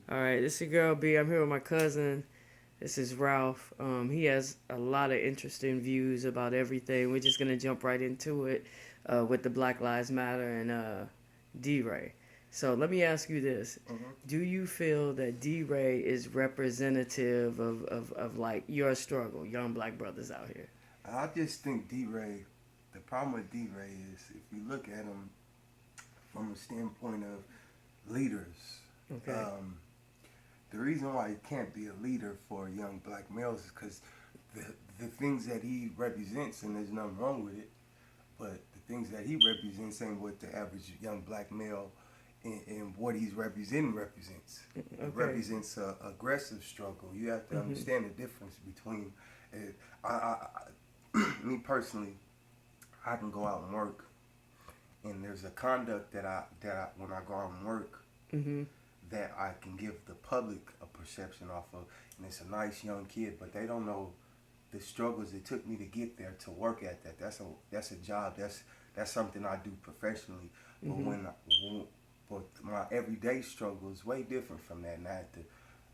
All right, this is your girl B. I'm here with my cousin. This is Ralph. He has a lot of interesting views about everything. We're just gonna jump right into it with the Black Lives Matter and Deray. So let me ask you this: Hmm. do you feel that Deray is representative of like your struggle, young black brothers out here? I just think D-Ray, the problem with D-Ray is if you look at him from a standpoint of leaders, Okay. um, the reason why he can't be a leader for young black males is because the, the things that he represents, and there's nothing wrong with it, but the things that he represents ain't what the average young black male and what he's representing represents. It Okay. represents a aggressive struggle. You have to Mhm. understand the difference between. Me personally, I can go out and work, and there's a conduct that I when I go out and work Mhm. that I can give the public a perception off of, and it's a nice young kid, but they don't know the struggles it took me to get there to work at that. That's a job. That's something I do professionally. But Mhm. but my everyday struggle is way different from that, and I had to,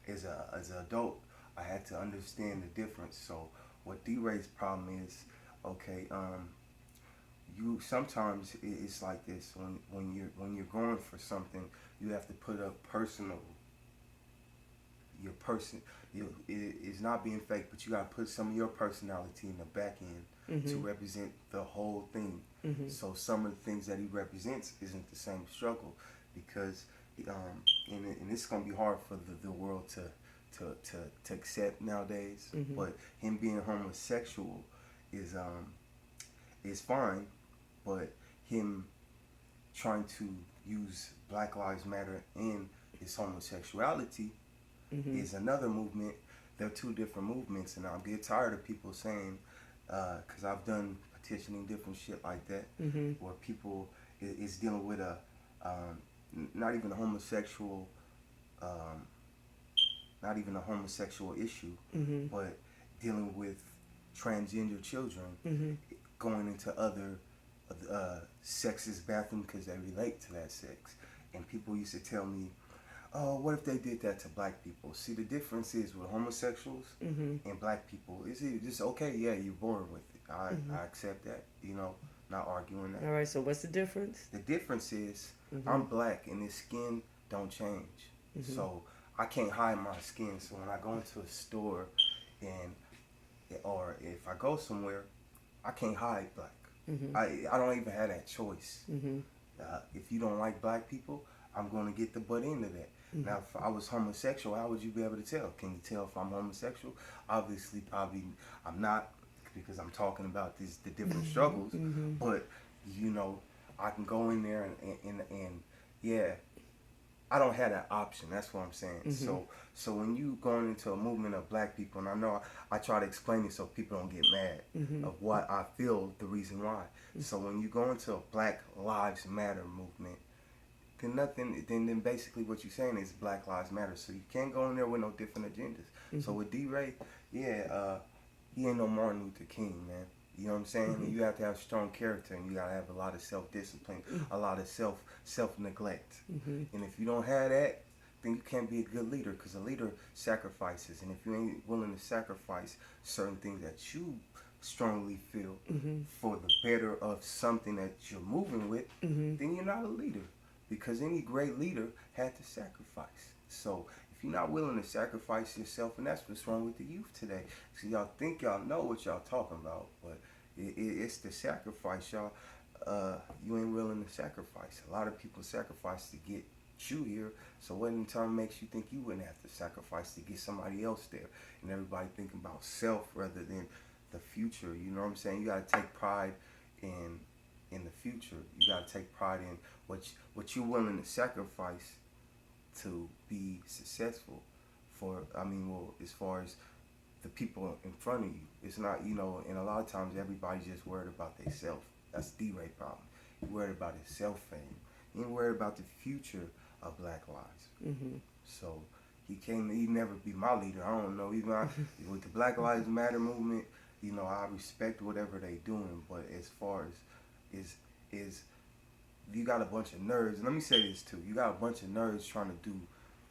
as an adult, I had to understand the difference. So what D-Ray's problem is, okay, you sometimes it's like this when you're going for something, you have to put up personal your person is not being fake, but you got to put some of your personality in the back end to Mhm. represent the whole thing. Mhm. So some of the things that he represents isn't the same struggle because and it's gonna be hard for the world to accept nowadays. Mhm. But him being homosexual is um is fine, but him trying to use Black Lives Matter in his homosexuality Mhm. is another movement. They're two different movements, and I get tired of people saying, because I've done petitioning, different shit like that, Mhm. where people is dealing with a not even a homosexual, um, not even a homosexual issue, Mhm. but dealing with transgender children Mhm. going into other sexist bathroom because they relate to that sex. And people used to tell me, oh, what if they did that to black people? See, the difference is with homosexuals Mhm. and black people, is it just okay? Yeah, you're born with it. Mhm. I accept that. Not arguing that. All right. So what's the difference? The difference is I'm Mhm. black and this skin don't change. Mhm. So I can't hide my skin. So when I go into a store and or if I go somewhere, I can't hide black. Mhm. I don't even have that choice. Mhm. If you don't like black people, I'm going to get the butt into that. Mhm. Now, if I was homosexual, how would you be able to tell? Can you tell if I'm homosexual? Obviously, probably I'm not because I'm talking about the different struggles. Mhm. But you know, I can go in there and yeah, I don't have that option. That's what I'm saying. Mhm. So when you going into a movement of black people, and I know I try to explain it so people don't get mad Mhm. of what I feel the reason why. So when you go into a Black Lives Matter movement, then basically what you're saying is Black Lives Matter. So you can't go in there with no different agendas. So Mhm. with D-Ray, yeah, he ain't no Martin Luther King, man. You know what I'm saying? And Mhm. you have to have strong character, and you gotta have a lot of self discipline, a lot of self neglect. Mhm. And if you don't have that, then you can't be a good leader because a leader sacrifices. And if you ain't willing to sacrifice certain things that you strongly feel Mhm. for the better of something that you're moving with, Mhm. then you're not a leader. Because any great leader had to sacrifice. So if you're not willing to sacrifice yourself, and that's what's wrong with the youth today. So y'all think y'all know what y'all talking about, but it's the sacrifice, y'all. You ain't willing to sacrifice. A lot of people sacrifice to get you here. So what in turn makes you think you wouldn't have to sacrifice to get somebody else there? And everybody thinking about self rather than the future. You know what I'm saying? You gotta take pride in in the future. You gotta take pride in what you're willing to sacrifice to be successful. For I mean, well, as far as the people in front of you, it's not And a lot of times everybody's just worried about themselves. That's D-Ray problem. He worried about his self fame. He ain't worried about the future of Black lives. Mhm. So he never be my leader. I don't know. Even with the Black Lives Matter movement, I respect whatever they doing. But as far as is you got a bunch of nerds, and let me say this too, you got a bunch of nerds trying to do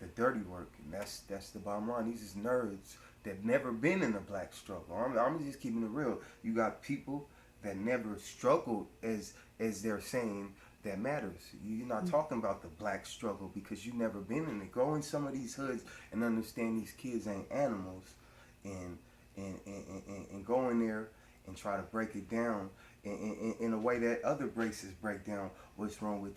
the dirty work, and that's the bottom line. These is nerds that never been in the black struggle. I'm just keeping it real. You got people that never struggled as they're saying that matters. You're not talking about the black struggle because you never been in it. Go in some of these hoods and understand these kids ain't animals, and and go in there and try to break it down in a way that other races break down what's wrong with